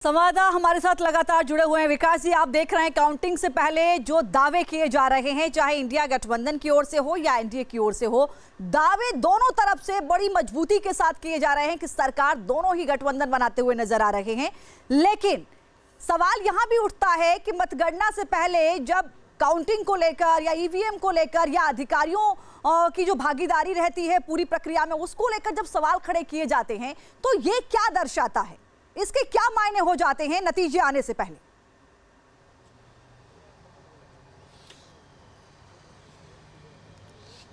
संवाददाता हमारे साथ लगातार जुड़े हुए हैं। विकास जी, आप देख रहे हैं काउंटिंग से पहले जो दावे किए जा रहे हैं, चाहे इंडिया गठबंधन की ओर से हो या एनडीए की ओर से हो, दावे दोनों तरफ से बड़ी मजबूती के साथ किए जा रहे हैं कि सरकार दोनों ही गठबंधन बनाते हुए नजर आ रहे हैं। लेकिन सवाल यहां भी उठता है कि मतगणना से पहले जब काउंटिंग को लेकर या ईवीएम को लेकर या अधिकारियों की जो भागीदारी रहती है पूरी प्रक्रिया में, उसको लेकर जब सवाल खड़े किए जाते हैं तो ये क्या दर्शाता है, इसके क्या मायने हो जाते हैं नतीजे आने से पहले?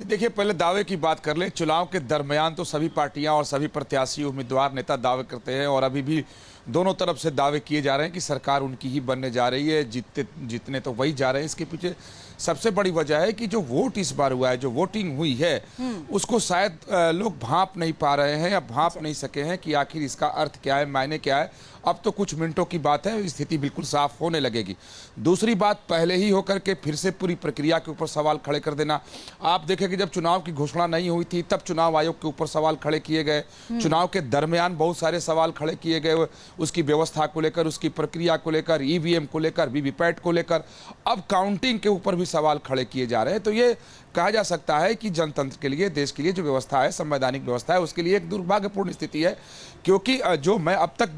देखिए, पहले दावे की बात कर लें। चुनाव के दरमियान तो सभी पार्टियां और सभी प्रत्याशी उम्मीदवार नेता दावे करते हैं और अभी भी दोनों तरफ से दावे किए जा रहे हैं कि सरकार उनकी ही बनने जा रही है। जीतने तो वही जा रहे हैं। इसके पीछे सबसे बड़ी वजह है कि जो वोट इस बार हुआ है, जो वोटिंग हुई है, उसको शायद लोग भांप नहीं पा रहे हैं या भांप नहीं सके हैं कि आखिर इसका अर्थ क्या है, मायने क्या है। अब तो कुछ मिनटों की बात है, स्थिति बिल्कुल साफ होने लगेगी। दूसरी बात, पहले ही होकर के फिर से पूरी प्रक्रिया के ऊपर सवाल खड़े कर देना। आप देखें कि जब चुनाव की घोषणा नहीं हुई थी तब चुनाव आयोग के ऊपर सवाल खड़े किए गए। चुनाव के दरमियान बहुत सारे सवाल खड़े किए गए, उसकी व्यवस्था को लेकर, उसकी प्रक्रिया को लेकर, ईवीएम को लेकर, वीवीपैट को लेकर। अब काउंटिंग के ऊपर भी सवाल खड़े किए जा रहे हैं। तो ये कहा जा सकता है कि जनतंत्र के लिए, देश के लिए जो व्यवस्था है, संवैधानिक व्यवस्था है, उसके लिए एक दुर्भाग्यपूर्ण स्थिति है। क्योंकि जो मैं अब तक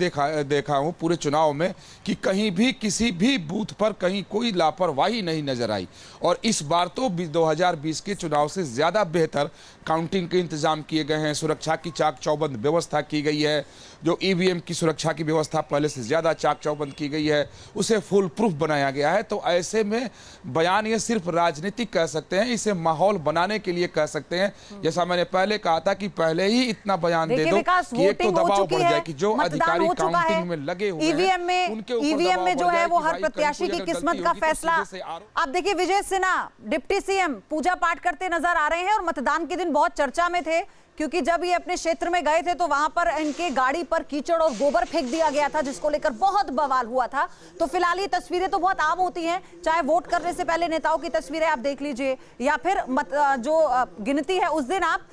देखा हूं पूरे चुनाव में कि कहीं भी किसी भी बूथ पर कहीं कोई लापरवाही नहीं नजर आई। और इस बार तो 2020 के चुनाव से ज्यादा बेहतर काउंटिंग के इंतजाम किए गए हैं। सुरक्षा की चाक चौबंद व्यवस्था की गई है। जो ईवीएम की सुरक्षा की व्यवस्था पहले से ज्यादा चाक चौबंद की गई है, उसे फुल प्रूफ बनाया गया है। तो ऐसे में बयान ये सिर्फ राजनीतिक कह सकते हैं, इसे माहौल बनाने के लिए कह सकते हैं। जैसा मैंने पहले कहा था कि पहले ही इतना बयान दे दो कि एक तो दबाव बढ़ जाए कि जो अधिकारी काउंटिंग में लगे हुए ईवीएम में जो है वो हर प्रत्याशी की किस्मत का फैसला। आप देखिए, विजय सिन्हा डिप्टी सीएम पूजा पाठ करते नजर आ रहे हैं और मतदान के दिन बहुत चर्चा में थे, क्योंकि जब ये अपने क्षेत्र में गए थे तो वहां पर इनके गाड़ी पर कीचड़ और गोबर फेंक दिया गया था, जिसको लेकर बहुत बवाल हुआ था। तो फिलहाल ये तस्वीरें तो बहुत आम होती हैं, चाहे वोट करने से पहले नेताओं की तस्वीरें आप देख लीजिए या फिर जो गिनती है उस दिन आप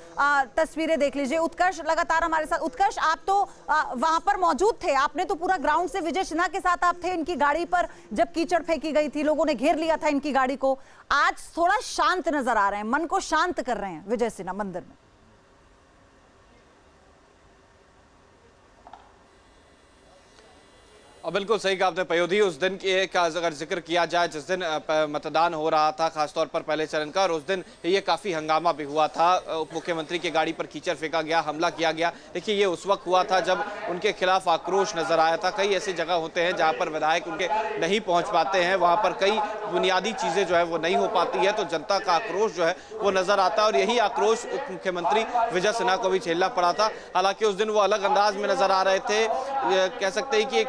तस्वीरें देख लीजिए। उत्कर्ष लगातार हमारे साथ। उत्कर्ष, आप तो वहां पर मौजूद थे, आपने तो पूरा ग्राउंड से विजय सिन्हा के साथ आप थे। इनकी गाड़ी पर जब कीचड़ फेंकी गई थी, लोगों ने घेर लिया था इनकी गाड़ी को। आज थोड़ा शांत नजर आ रहे हैं, मन को शांत कर रहे हैं विजय सिन्हा मंदिर में। बिल्कुल सही कहा आपने पयोधी। उस दिन का अगर जिक्र किया जाए जिस दिन मतदान हो रहा था, खासतौर पर पहले चरण का, और उस दिन ये काफी हंगामा भी हुआ था। उप मुख्यमंत्री की गाड़ी पर कीचड़ फेंका गया, हमला किया गया। देखिए, ये उस वक्त हुआ था जब उनके खिलाफ आक्रोश नजर आया था। कई ऐसी जगह होते हैं जहां पर विधायक उनके नहीं पहुंच पाते हैं, वहां पर कई बुनियादी चीजें जो है वो नहीं हो पाती है, तो जनता का आक्रोश जो है वो नजर आता है। और यही आक्रोश उप मुख्यमंत्री विजय सिन्हा को भी झेलना पड़ा था। हालांकि उस दिन वो अलग अंदाज में नजर आ रहे थे, कह सकते हैं कि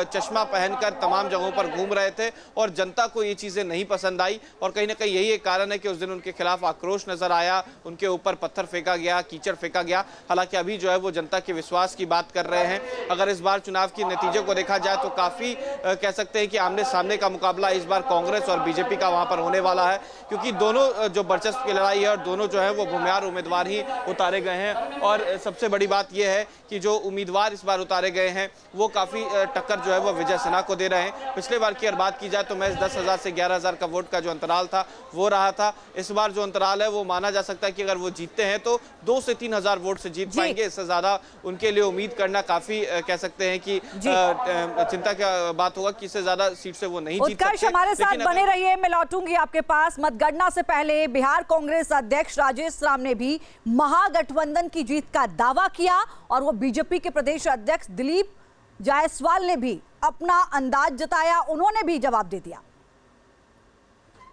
चश्मा पहनकर तमाम जगहों पर घूम रहे थे और जनता को ये चीजें नहीं पसंद आई। और कहीं ना कहीं यही एक कारण है कि उस दिन उनके खिलाफ आक्रोश नजर आया, उनके ऊपर पत्थर फेंका गया, कीचड़ फेंका गया। हालांकि अभी जो है वो जनता के विश्वास की बात कर रहे हैं। अगर इस बार चुनाव के नतीजे को देखा जाए तो काफी कह सकते हैं कि आमने सामने का मुकाबला इस बार कांग्रेस और बीजेपी का वहां पर होने वाला है, क्योंकि दोनों जो वर्चस्व की लड़ाई है और दोनों जो है वो भूमिहार उम्मीदवार ही उतारे गए हैं। और सबसे बड़ी बात यह है कि जो उम्मीदवार इस बार उतारे गए हैं वो काफी टक्कर जो है वो विजय सिन्हा को दे रहे हैं। पिछले बार की अगर बात की जाए तो महज 10,000 से 11,000 का वोट का जो अंतराल था वो रहा था। इस बार जो अंतराल है वो माना जा सकता है कि अगर वो जीतते हैं तो 2 से 3,000 वोट से जीत पाएंगे। इससे ज्यादा उनके लिए उम्मीद करना काफी कह सकते हैं कि चिंता की बात होगा कि इससे ज्यादा सीट से वो नहीं जीत सकते। हमारे साथ बने रहिए, मैं लौटूंगी आपके पास। मतगणना से पहले बिहार कांग्रेस अध्यक्ष राजेश राम ने भी महागठबंधन की जीत का दावा किया और वो बीजेपी के प्रदेश अध्यक्ष दिलीप जायसवाल ने भी अपना अंदाज जताया, उन्होंने भी जवाब दे दिया।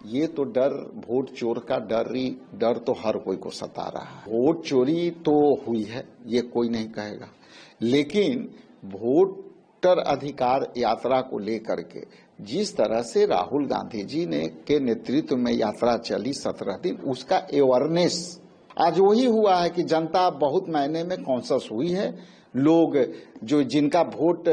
ये तो डर, वोट चोर का डर तो हर कोई को सता रहा है। वोट चोरी तो हुई है, ये कोई नहीं कहेगा, लेकिन वोटर अधिकार यात्रा को लेकर के जिस तरह से राहुल गांधी जी ने के नेतृत्व में यात्रा चली 17 दिन, उसका अवेयरनेस आज वही हुआ है कि जनता बहुत मायने में कॉन्शियस हुई है। लोग जो जिनका वोट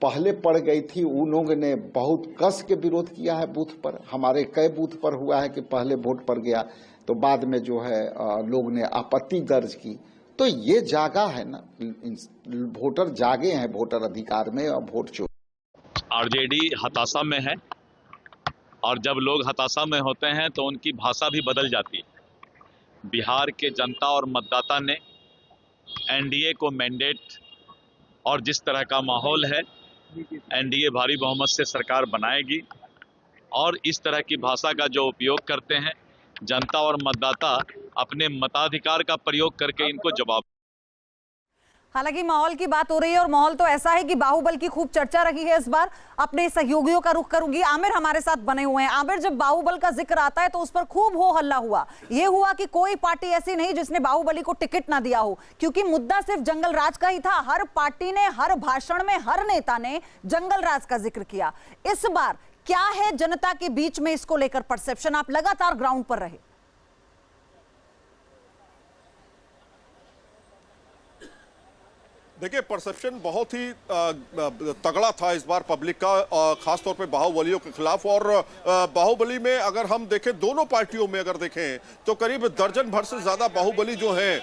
पहले पड़ गई थी उन लोगों ने बहुत कस के विरोध किया है बूथ पर। हमारे कई बूथ पर हुआ है कि पहले वोट पड़ गया तो बाद में जो है लोग ने आपत्ति दर्ज की। तो ये जागा है ना, वोटर जागे हैं वोटर अधिकार में और वोट चोरी आरजेडी हताशा में है, और जब लोग हताशा में होते हैं तो उनकी भाषा भी बदल जाती है। बिहार के जनता और मतदाता ने एनडीए को मैंडेट, और जिस तरह का माहौल है, एनडीए भारी बहुमत से सरकार बनाएगी, और इस तरह की भाषा का जो उपयोग करते हैं जनता और मतदाता अपने मताधिकार का प्रयोग करके इनको जवाब। हालांकि माहौल की बात हो रही है और माहौल तो ऐसा है कि बाहुबल की खूब चर्चा रही है। इस बार अपने सहयोगियों का रुख करूंगी। आमिर हमारे साथ बने हुए हैं। आमिर, जब बाहुबल का जिक्र आता है तो उस पर खूब हो हल्ला हुआ। ये हुआ कि कोई पार्टी ऐसी नहीं जिसने बाहुबली को टिकट ना दिया हो, क्योंकि मुद्दा सिर्फ जंगल राज का ही था। हर पार्टी ने, हर भाषण में, हर नेता ने जंगल राज का जिक्र किया। इस बार क्या है जनता के बीच में इसको लेकर परसेप्शन? आप लगातार ग्राउंड पर रहे। देखिए, परसेप्शन बहुत ही तगड़ा था इस बार पब्लिक का, खासतौर पे बाहुबलियों के खिलाफ। और बाहुबली में अगर हम देखें, दोनों पार्टियों में अगर देखें तो करीब दर्जन भर से ज्यादा बाहुबली जो हैं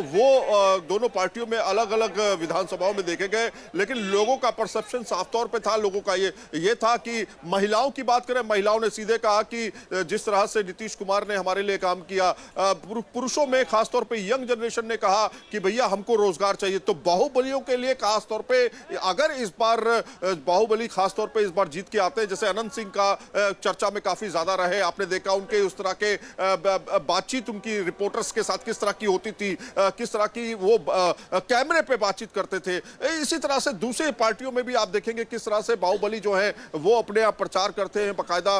वो दोनों पार्टियों में अलग अलग विधानसभाओं में देखे गए। लेकिन लोगों का परसेप्शन साफ तौर पे था। लोगों का ये था कि महिलाओं की बात करें, महिलाओं ने सीधे कहा कि जिस तरह से नीतीश कुमार ने हमारे लिए काम किया। पुरुषों में खासतौर पर यंग जनरेशन ने कहा कि भैया हमको रोजगार चाहिए। तो बाहुबलियों के लिए खासतौर पे अगर इस बार बाहुबली खासतौर पे इस बार जीत के आते हैं, जैसे अनंत सिंह का चर्चा में काफी ज्यादा रहे, आपने देखा उनके उस तरह के बातचीत उनकी रिपोर्टर्स के साथ किस तरह की होती थी, किस तरह की वो कैमरे पे बातचीत करते थे। इसी तरह से दूसरी पार्टियों में भी आप देखेंगे किस तरह से बाहुबली जो है वो अपने आप प्रचार करते हैं, बाकायदा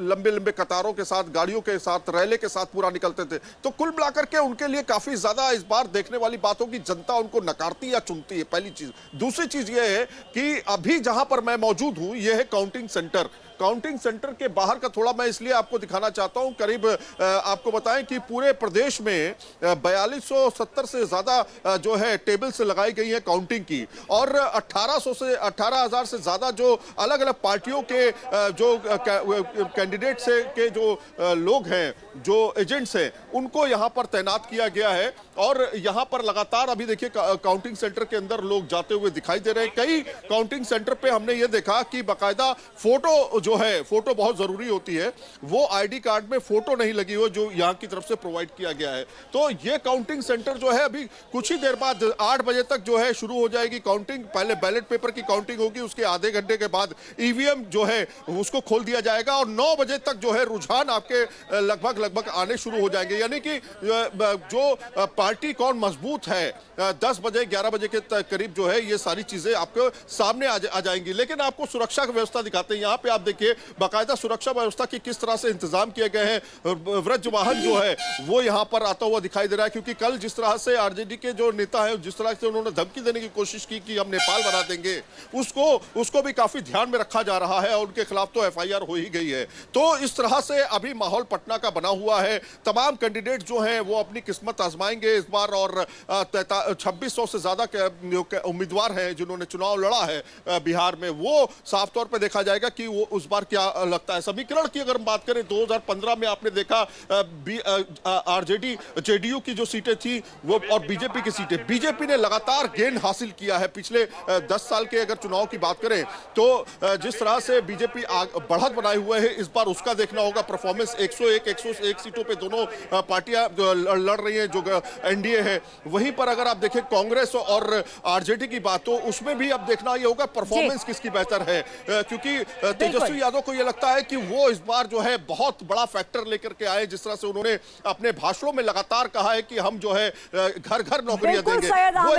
लंबे लंबे कतारों के साथ, गाड़ियों के साथ, रैले के साथ पूरा निकलते थे। तो कुल मिलाकर के उनके लिए काफी ज्यादा इस बार देखने वाली बात होगी, जनता उनको नकारती या चुनती है, पहली चीज। दूसरी चीज यह है कि अभी जहां पर मैं मौजूद हूं यह है काउंटिंग सेंटर। काउंटिंग सेंटर के बाहर का थोड़ा मैं इसलिए आपको दिखाना चाहता हूं। करीब आपको बताएं कि पूरे प्रदेश में 4270 से ज्यादा जो है टेबल्स लगाई गई हैं काउंटिंग की, और 18,000 से ज्यादा जो अलग अलग पार्टियों के जो कैंडिडेट से के जो लोग हैं, जो एजेंट्स हैं, उनको यहां पर तैनात किया गया है। और यहां पर लगातार अभी देखिए काउंटिंग सेंटर के अंदर लोग जाते हुए दिखाई दे रहे हैं। कई काउंटिंग सेंटर पे हमने ये देखा कि बाकायदा फोटो जो है, फोटो बहुत जरूरी होती है, वो आईडी कार्ड में फोटो नहीं लगी हो जो यहां की तरफ से प्रोवाइड किया गया है। तो ये काउंटिंग सेंटर जो है अभी कुछ ही देर बाद 8 बजे तक जो है शुरू हो जाएगी काउंटिंग। पहले बैलेट पेपर की काउंटिंग होगी, उसके आधे घंटे के बाद ईवीएम जो है उसको खोल दिया जाएगा, और 9 बजे तक जो है रुझान आपके लगभग आने शुरू हो जाएंगे। यानी कि जो पार्टी कौन मजबूत है, 10 बजे 11 बजे के करीब जो है ये सारी चीजें आपको सामने आ जाएंगी। लेकिन आपको सुरक्षा की व्यवस्था दिखाते हैं। यहाँ पे आप देखिए बाकायदा सुरक्षा व्यवस्था की किस तरह से इंतजाम किए गए हैं। व्रज वाहन जो है वो यहाँ पर आता हुआ दिखाई दे रहा है, क्योंकि कल जिस तरह से आरजेडी के जो नेता है, जिस तरह से उन्होंने धमकी देने की कोशिश की कि हम नेपाल बना देंगे, उसको भी काफी ध्यान में रखा जा रहा है, और उनके खिलाफ तो FIR हो ही गई है। तो इस तरह से अभी माहौल पटना का बना हुआ है। तमाम कैंडिडेट जो हैं वो अपनी किस्मत आजमाएंगे इस बार, और 2600 से ज्यादा उम्मीदवार हैं जिन्होंने चुनाव लड़ा है बिहार में। वो साफ तौर पर देखा जाएगा कि वो उस बार क्या लगता है। समीकरण की अगर हम बात करें, 2015 में आपने देखा आरजेडी जेडीयू की जो सीटें थी वो, और बीजेपी की सीटें, बीजेपी ने लगातार गेंद हासिल किया है पिछले 10 साल के अगर चुनाव की बात करें तो। जिस तरह से बीजेपी बढ़त बनाए हुए है, इस बार उसका देखना होगा परफॉर्मेंस। 101 सीटों पे दोनों पार्टियां लड़ रही हैं जो एनडीए है। वहीं पर अगर आप देखें कांग्रेस और आरजेडी की बात, तो उसमें भी अब देखना ये होगा परफॉर्मेंस किसकी बेहतर है, क्योंकि तेजस्वी यादव को यह लगता है कि वो इस बार जो है बहुत बड़ा फैक्टर लेकर के आए। जिस तरह से उन्होंने अपने भाषणों में लगातार कहा है कि हम जो है घर घर नौकरियां देंगे, वो